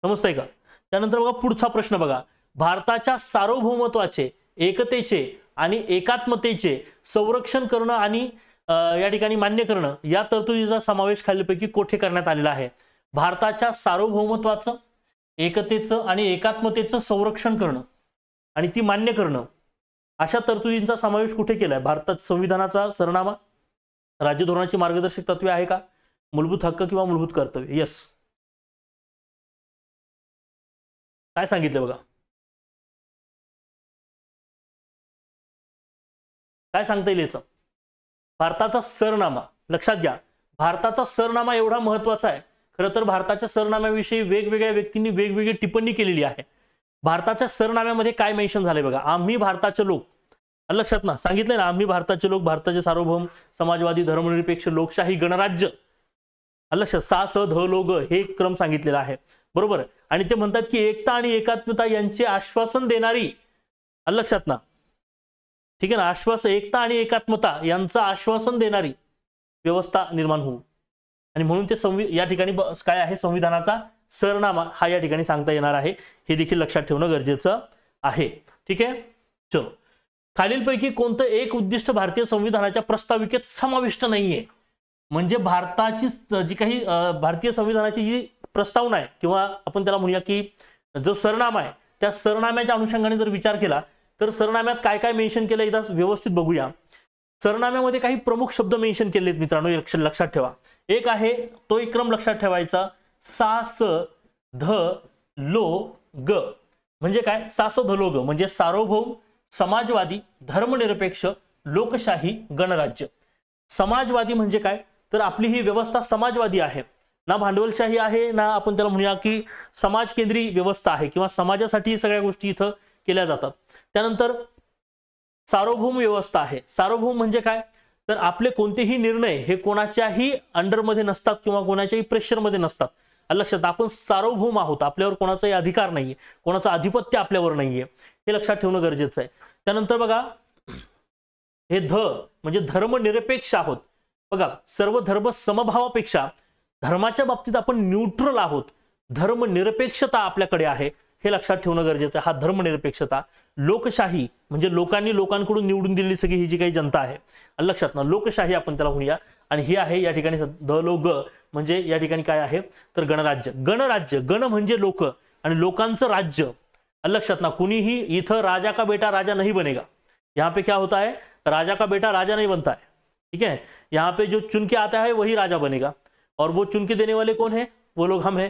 समजतंय का. त्यानंतर बघा पुढचा प्रश्न बघा. भारताच्या सार्वभौमत्वाचे, एकतेचे आणि एकात्मतेचे संरक्षण करणं आणि या ठिकाणी मान्य करणं या तरतुदीचा समावेश खालीलपैकी कोठे करण्यात आलेला आहे. भारताच्या सार्वभौमत्वाचं, एकतेचं आणि एकात्मतेचं संरक्षण करणं आणि ती मान्य करणं अशा तरतुदींचा समावेश कुठे केलाय. भारतात संविधानाचा सरनामा, राज्य धोरणाची मार्गदर्शक तत्वे आहे का, मूलभूत हक्क किंवा मूलभूत कर्तव्य. यस, काय सांगितलं बघा, काय सांगता येईल याचं. भारताचा सरनामा लक्षात घ्या, भारताचा सरनामा एवढा महत्वाचा आहे. खरं तर भारताच्या सरनाम्याविषयी वेगवेगळ्या व्यक्तींनी वेगवेगळी टिप्पणी केलेली आहे. भारताच्या सरनाम्यामध्ये काय मेन्शन झालंय बघा, आम्ही भारताचे लोक, लक्षात ना, सांगितलंय ना, आम्ही भारताचे लोक, भारताचे सार्वभौम, समाजवादी, धर्मनिरपेक्ष, लोकशाही, गणराज्य, लक्षात, सा स ध लो ग हे क्रम सांगितलेला आहे, बरोबर. आणि ते म्हणतात की एकता आणि एकात्मता यांचे आश्वासन देणारी, लक्षात ना, ठीक आहे ना, आश्वासन, एकता आणि एकात्मता यांचं आश्वासन देणारी व्यवस्था निर्माण होऊ. आणि म्हणून ते या ठिकाणी काय आहे, संविधानाचा सरनामा हा या ठिकाणी सांगता येणार आहे. हे देखील लक्षात ठेवणं गरजेचं आहे. ठीक आहे, चलो. खालीलपैकी कोणतं एक उद्दिष्ट भारतीय संविधानाच्या प्रस्ताविकेत समाविष्ट नाहीये? म्हणजे भारताची जी काही भारतीय संविधानाची जी प्रस्तावना आहे किंवा आपण त्याला म्हणूया की जो सरनामा आहे, त्या सरनाम्याच्या अनुषंगाने जर विचार केला तर सरनाम्यात काय काय मेन्शन केलं एकदा व्यवस्थित बघूया. सरनाम्यामध्ये काही प्रमुख शब्द मेन्शन केलेत मित्रांनो, लक्षात ठेवा. एक आहे, तो एक क्रम लक्षात ठेवायचा, सा स ध लो ग. म्हणजे काय, सा स ध लो ग म्हणजे सार्वभौम, समाजवादी, धर्मनिरपेक्ष, लोकशाही, गणराज्य. समाजवादी म्हणजे काय, तर आपली ही व्यवस्था समाजवादी आहे, ना भांडवलशाही आहे, ना आपण त्याला म्हणूया की समाज केंद्री व्यवस्था आहे किंवा समाजासाठी सगळ्या गोष्टी इथं केल्या जातात. त्यानंतर सार्वभौम व्यवस्था आहे. सार्वभौम म्हणजे काय, तर आपले कोणतेही निर्णय हे कोणाच्याही अंडरमध्ये नसतात किंवा कोणाच्याही प्रेशरमध्ये नसतात. लक्षात, आपण सार्वभौम आहोत, आपल्यावर कोणाचाही अधिकार नाहीये, कोणाचं आधिपत्य आपल्यावर नाहीये, हे लक्षात ठेवणं गरजेचं आहे. त्यानंतर बघा, हे ध म्हणजे धर्मनिरपेक्ष आहोत. बघा, सर्व धर्म समभावापेक्षा धर्माच्या बाबतीत आपण न्यूट्रल आहोत, धर्मनिरपेक्षता आपल्याकडे आहे, हे लक्षात ठेवणं गरजेचं आहे. हा धर्मनिरपेक्षता. लोकशाही म्हणजे लोकांकडून निवडून दिलेली सगळी ही जी काही जनता आहे, लक्षात ना, लोकशाही आपण त्याला म्हणूया. आणि ही आहे या ठिकाणी ध लो ग म्हणजे या ठिकाणी काय आहे, तर गणराज्य. गणराज्य, गण म्हणजे लोक आणि लोकांचं राज्य. लक्षात ना, कुणीही इथं राजा का बेटा राजा नहीं बनेगा. यहाँ पे क्या होता है, राजा का बेटा राजा नहीं बनता है. ठीक है, यहाँ पे जो चुन के आता है वही राजा बनेगा, और वो चुन के देने वाले कौन है, वो लोग हम है.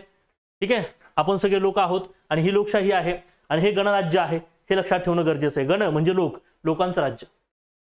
ठीक आहे, आपण सगळे लोक आहोत आणि ही लोकशाही आहे आणि हे गणराज्य आहे, हे लक्षात ठेवणं गरजेचं आहे. गण म्हणजे लोक, लोकांचं राज्य.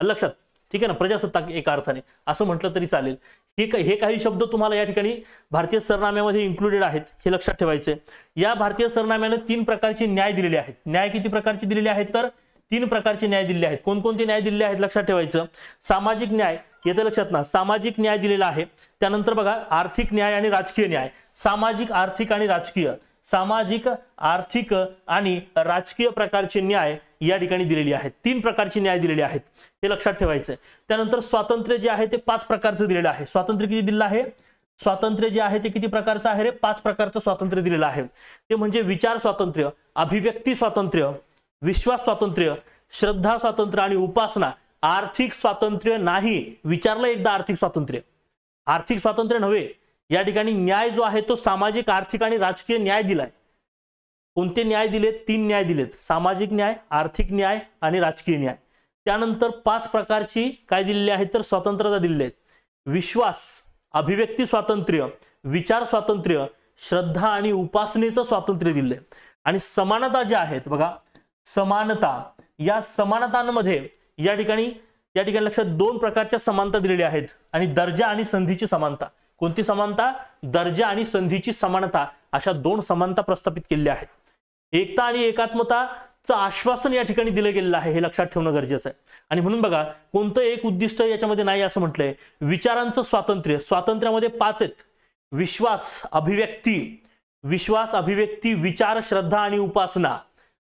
लक्षात, ठीक आहे ना, प्रजासत्ताक एका अर्थाने असं म्हटलं तरी चालेल. हे काही शब्द तुम्हाला या ठिकाणी भारतीय सरनाम्यामध्ये इन्क्लुडेड आहेत, हे लक्षात ठेवायचे. या भारतीय सरनाम्याने 3 प्रकारचे न्याय दिलेले आहेत. न्याय किती प्रकारचे दिलेले आहेत, तर 3 प्रकारचे न्याय दिलेले आहेत. कोणकोणते न्याय दिलेले आहेत लक्षात ठेवायचं. सामाजिक न्याय येते लक्षात ना, सामाजिक न्याय दिलेला आहे. त्यानंतर बघा, आर्थिक न्याय आणि राजकीय न्याय. सामाजिक, आर्थिक आणि राजकीय, सामाजिक, आर्थिक आणि राजकीय प्रकारचे न्याय या ठिकाणी दिलेली आहेत. 3 प्रकारचे न्याय दिलेले आहेत, हे लक्षात ठेवायचं. त्यानंतर स्वातंत्र्य जे आहे ते 5 प्रकारचं दिलेलं आहे. स्वातंत्र्य किती दिलेलं आहे, स्वातंत्र्य जे आहे ते किती प्रकारचं आहे रे, 5 प्रकारचं स्वातंत्र्य दिलेलं आहे. ते म्हणजे विचार स्वातंत्र्य, अभिव्यक्ती स्वातंत्र्य, विश्वास स्वातंत्र्य, श्रद्धा स्वातंत्र्य आणि उपासना. आर्थिक स्वातंत्र्य नाही. विचारलं एकदा, आर्थिक स्वातंत्र्य, आर्थिक स्वातंत्र्य नव्हे. या ठिकाणी न्याय जो आहे तो सामाजिक, आर्थिक आणि राजकीय न्याय दिलाय. कोणते न्याय दिलेत, 3 न्याय दिलेत, सामाजिक न्याय, आर्थिक न्याय आणि राजकीय न्याय. त्यानंतर 5 प्रकारची काय दिलेली आहेत, तर स्वतंत्रता दिलेली आहेत. विश्वास, अभिव्यक्ती स्वातंत्र्य, विचार स्वातंत्र्य, श्रद्धा आणि उपासनेचं स्वातंत्र्य दिले. आणि समानता ज्या आहेत बघा, समानता, या समानतांमध्ये या ठिकाणी लक्षात 2 प्रकारच्या समानता दिलेल्या आहेत. आणि दर्जा आणि संधीची समानता. कोणती समानता, दर्जा आणि संधीची समानता, अशा 2 समानता प्रस्थापित केलेल्या आहेत. एकता आणि एकात्मताचं आश्वासन या ठिकाणी दिलं गेलेलं आहे, हे लक्षात ठेवणं गरजेचं आहे. आणि म्हणून बघा, कोणतं एक उद्दिष्ट याच्यामध्ये नाही असं म्हटलंय. विचारांचं स्वातंत्र्य, स्वातंत्र्यामध्ये 5 आहेत. विश्वास, अभिव्यक्ती, विचार, श्रद्धा आणि उपासना.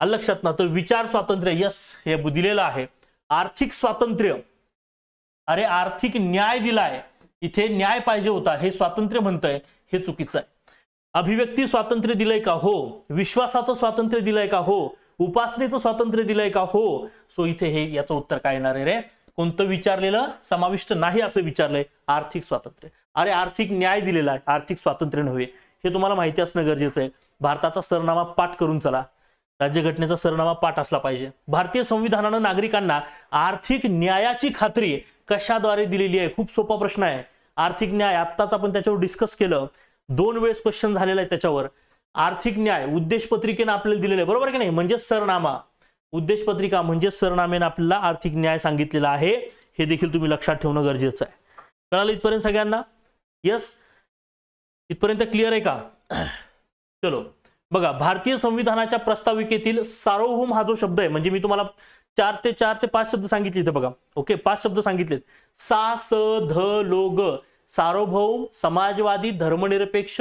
लक्षात ना, तर विचार स्वातंत्र्य यस हे दिलेलं आहे. आर्थिक स्वातंत्र्य, अरे आर्थिक न्याय दिलाय, इथे न्याय पाहिजे होता, हे स्वातंत्र्य म्हणतंय, हे चुकीचं आहे. अभिव्यक्ती स्वातंत्र्य दिलंय का, हो. विश्वासाचं स्वातंत्र्य दिलंय का, हो. उपासनेचं स्वातंत्र्य दिलंय का, हो. सो इथे हे याचं उत्तर काय येणार आहे रे, कोणतं विचारलेलं समाविष्ट नाही असं विचारलंय, आर्थिक स्वातंत्र्य. अरे आर्थिक न्याय दिलेला आहे, आर्थिक स्वातंत्र्य नव्हे, हे तुम्हाला माहिती असणं गरजेचं आहे. भारताचा सरनामा पाठ करून चला, राज्यघटनेचा सरनामा पाठ असला पाहिजे. भारतीय संविधानानं नागरिकांना आर्थिक न्यायाची खात्री कशाद्वारे दिलेली आहे, खूप सोपा प्रश्न आहे. आर्थिक न्याय आत्ताच आपण त्याच्यावर डिस्कस केलं, 2 वेळेस क्वेश्चन झालेला आहे त्याच्यावर. आर्थिक न्याय उद्देशपत्रिकेने आपल्याला दिलेलं आहे, बरोबर की नाही, म्हणजे सरनामा. उद्देशपत्रिका म्हणजे सरनाम्याने आपल्याला आर्थिक न्याय सांगितलेला आहे, हे देखील तुम्ही लक्षात ठेवणं गरजेचं आहे. कळालं इथपर्यंत सगळ्यांना, यस, इथपर्यंत क्लिअर आहे का. चलो बघा, भारतीय संविधानाच्या प्रस्ताविकेतील सार्वभौम हा जो शब्द आहे, म्हणजे मी तुम्हाला 4 ते 5 शब्द सांगितले इथे बघा. ओके, 5 शब्द सांगितलेत. सा स ध लो ग, सार्वभौम, समाजवादी, धर्मनिरपेक्ष,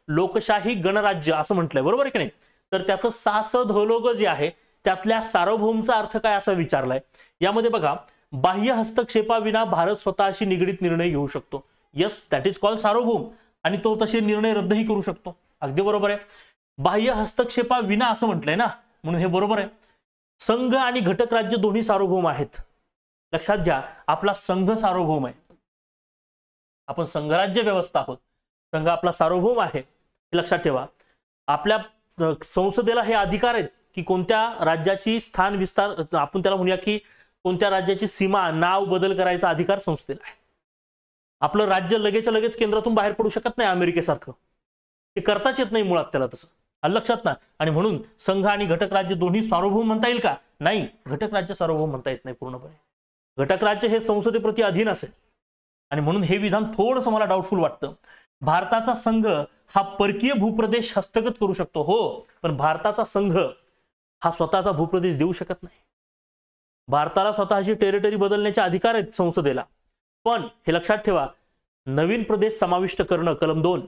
लोकशाही, गणराज्य असं म्हटलंय, बरोबर आहे की नाही. तर त्याचं सा स ध लो ग जे आहे त्यातल्या सार्वभौमचा अर्थ काय असा विचारलाय। यामध्ये बघा, बाह्य हस्तक्षेपाविना भारत स्वतःशी निगडीत निर्णय घेऊ शकतो। यस, दॅट इज कॉल्ड सार्वभौम, आणि तो तसे निर्णय रद्दही करू शकतो। अगदी बरोबर आहे, बाह्य हस्तक्षेपाविना असं म्हटलंय ना, म्हणून हे बरोबर आहे। संघ आणि घटक राज्य दोन्ही सार्वभौम आहेत। लक्षात घ्या, आपला संघ सार्वभौम आहे, आपण संघराज्य व्यवस्था आहोत, संघ आपला सार्वभौम आहे, हे लक्षात ठेवा। आपल्या संसदेला हे अधिकार आहेत की कोणत्या राज्याची स्थान विस्तार, आपण त्याला म्हणूया की कोणत्या राज्याची सीमा नाव बदल करायचा अधिकार संसदेला आहे। आपलं राज्य लगेच केंद्रातून बाहेर पडू शकत नाही अमेरिकेसारखं, ते करताच येत नाही मुळात त्याला तसं, लक्षात ना। आणि म्हणून संघ आणि घटक राज्य दोन्ही सार्वभौम म्हणता येईल का? नाही, घटक राज्य सार्वभौम म्हणता येत नाही पूर्णपणे। घटक राज्य हे संसदेप्रती अधीन असेल, आणि म्हणून हे विधान थोडंसं मला डाऊटफुल वाटतं। भारताचा संघ हा परकीय भूप्रदेश हस्तगत करू शकतो, हो, पण भारताचा संघ हा स्वतःचा भूप्रदेश देऊ शकत नाही। भारताला स्वतःची टेरिटरी बदलण्याचे अधिकार आहेत संसदेला, पण हे लक्षात ठेवा, नवीन प्रदेश समाविष्ट करणं, कलम 2,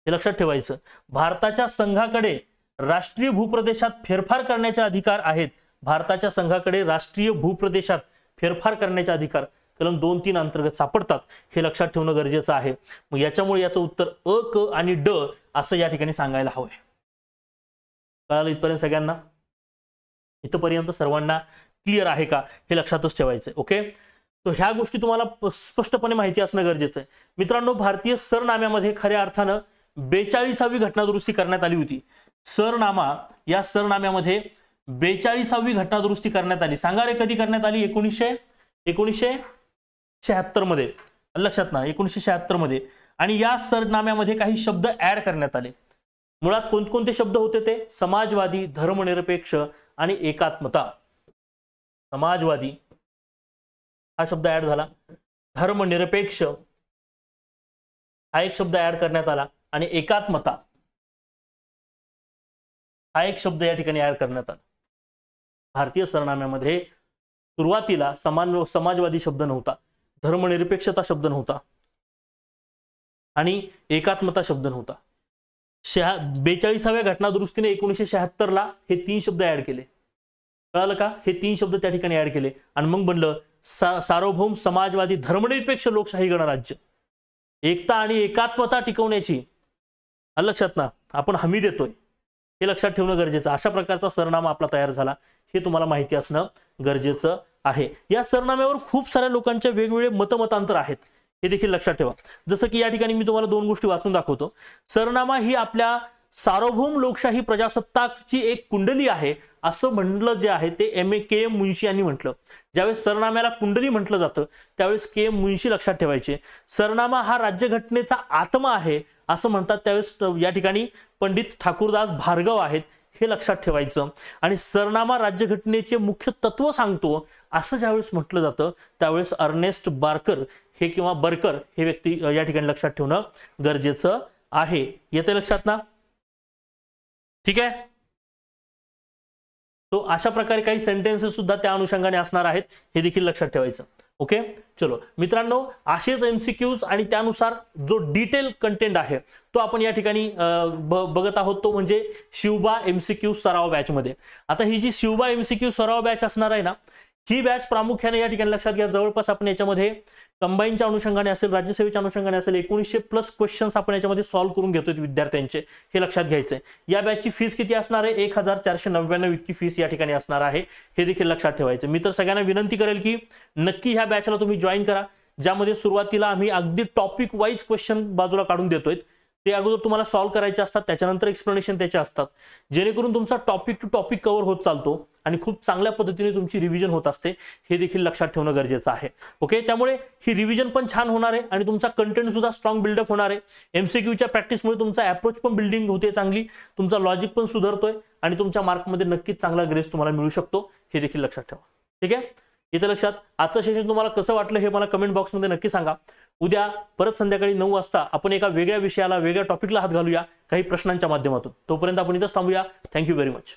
हे लक्षात ठेवायचं। भारताच्या संघाकडे राष्ट्रीय भूप्रदेशात फेरफार करण्याचे अधिकार आहेत। भारताच्या संघाकडे राष्ट्रीय भूप्रदेशात फेरफार करण्याचे अधिकार कलम 2-3 अंतर्गत सापडतात, हे लक्षात ठेवणं गरजेचं आहे। मग याच्यामुळे याचं उत्तर अ, क आणि ड असं या ठिकाणी सांगायला हवंय। कळालं इथपर्यंत सगळ्यांना? इथपर्यंत सर्वांना क्लिअर आहे का, हे लक्षातच ठेवायचंय। ओके, तो ह्या गोष्टी तुम्हाला स्पष्टपणे माहिती असणं गरजेचं आहे। मित्रांनो, भारतीय सरनाम्यामध्ये खऱ्या अर्थानं 42वी घटनादुरुस्ती करण्यात आली होती। सरनामा, या सरनाम्यामध्ये 42वी घटनादुरुस्ती करण्यात आली। सांगा रे, कधी करण्यात आली? 1976 मध्ये, लक्षात ना, 1976 मध्ये। आणि या सरनाम्यामध्ये काही शब्द ऍड करण्यात आले। मुळात कोणकोणते शब्द होते ते? समाजवादी, धर्मनिरपेक्ष आणि एकात्मता। समाजवादी हा शब्द ऍड झाला, धर्मनिरपेक्ष हा एक शब्द ऍड करण्यात आला, आणि एकात्मता हा एक शब्द या ठिकाणी ऍड करण्यात आला। भारतीय सरनाम्यामध्ये सुरुवातीला समाजवादी शब्द नव्हता, धर्मनिरपेक्षता शब्द नव्हता, आणि एकात्मता शब्द नव्हता। 42व्या घटनादुरुस्तीने 1976 ला हे 3 शब्द ऍड केले। कळालं का? हे 3 शब्द त्या ठिकाणी ऍड केले, आणि मग बनलं सार्वभौम समाजवादी धर्मनिरपेक्ष लोकशाही गणराज्य। एकता आणि एकात्मता टिकवण्याची, लक्षात ना, आपण हमी देतोय, हे लक्षात ठेवणं गरजेचं। अशा प्रकारचा सरनामा आपला तयार झाला, हे तुम्हाला माहिती असणं गरजेचं आहे। या सरनाम्यावर खूप साऱ्या लोकांचे वेगवेगळे मतमतांतर आहेत, हे देखील लक्षात ठेवा। जसं की या ठिकाणी मी तुम्हाला 2 गोष्टी वाचून दाखवतो। सरनामा ही आपल्या सार्वभौम लोकशाही प्रजासत्ताकची एक कुंडली आहे, असं म्हणलं जे आहे ते के एम मुन्शी यांनी म्हटलं। ज्यावेळेस सरनाम्याला कुंडली म्हटलं जातं त्यावेळेस के एम मुन्शी लक्षात ठेवायचे। सरनामा हा राज्यघटनेचा आत्मा आहे असं म्हणतात, त्यावेळेस या ठिकाणी पंडित ठाकूरदास भार्गव आहेत, हे लक्षात ठेवायचं। आणि सरनामा राज्यघटनेचे मुख्य तत्व सांगतो असं ज्यावेळेस म्हटलं जातं त्यावेळेस अर्नेस्ट बार्कर हे किंवा बर्कर हे व्यक्ती या ठिकाणी लक्षात ठेवणं गरजेचं आहे। येते लक्षात ना? ठीक आहे, तो अशा प्रकारे काही सेंटेन्सेस सुद्धा त्या अनुषंगाने असणार आहेत, हे देखील लक्षात ठेवायचं। ओके, चलो मित्रांनो, असेच एमसीक्यूज आणि त्यानुसार जो डिटेल कंटेंट आहे तो आपण या ठिकाणी बघत आहोत, तो म्हणजे शिवबा एमसीक्यू सराव बॅच मध्ये। आता ही जी शिवबा एमसीक्यू सराव बॅच असणार आहे ना, ही बॅच प्रामुख्याने या ठिकाणी लक्षात घ्या, जवळपास आपण याच्यामध्ये कंबाईनच्या अनुषंगाने असेल, राज्यसेवेच्या अनुषंगाने असेल, 1900+ क्वेश्चन्स आपण याच्यामध्ये सॉल्व्ह करून घेतोय विद्यार्थ्यांचे, हे लक्षात घ्यायचंय। या बॅचची फीस किती असणार आहे? 1499 इतकी फीस या ठिकाणी असणार आहे, हे देखील लक्षात ठेवायचं। मी तर सगळ्यांना विनंती करेल की नक्की ह्या बॅचला तुम्ही जॉईन करा, ज्यामध्ये सुरुवातीला आम्ही अगदी टॉपिक वाईज क्वेश्चन बाजूला काढून देतोय, ते अगोदर तुम्हाला सॉल्व्ह करायचे असतात, त्याच्यानंतर एक्सप्लेनेशन त्याचे असतात, जेणेकरून तुमचा टॉपिक टू टॉपिक कव्हर होत चालतो आणि खूप चांगल्या पद्धतीने तुमची रिव्हिजन होत असते, हे देखील लक्षात ठेवणं गरजेचं आहे। ओके, त्यामुळे ही रिव्हिजन पण छान होणार आहे आणि तुमचा कंटेंट सुद्धा स्ट्रॉंग बिल्डअप होणार आहे। एमसीक्यूच्या प्रॅक्टिसमुळे तुमचा अप्रोच पण बिल्डिंग होते चांगली, तुमचा लॉजिक पण सुधारतोय आणि तुमच्या मार्कमध्ये नक्कीच चांगला ग्रेस तुम्हाला मिळू शकतो, हे देखील लक्षात ठेवा। ठीक आहे, इथे लक्षात। आजचं सेशन तुम्हाला कसं वाटलं हे मला कमेंट बॉक्समध्ये नक्की सांगा। उद्या परत संध्याकाळी 9 वाजता आपण एका वेगळ्या विषयाला, वेगळ्या टॉपिकला हात घालूया काही प्रश्नांच्या माध्यमातून। तोपर्यंत आपण इथंच थांबूया। Thank you very much.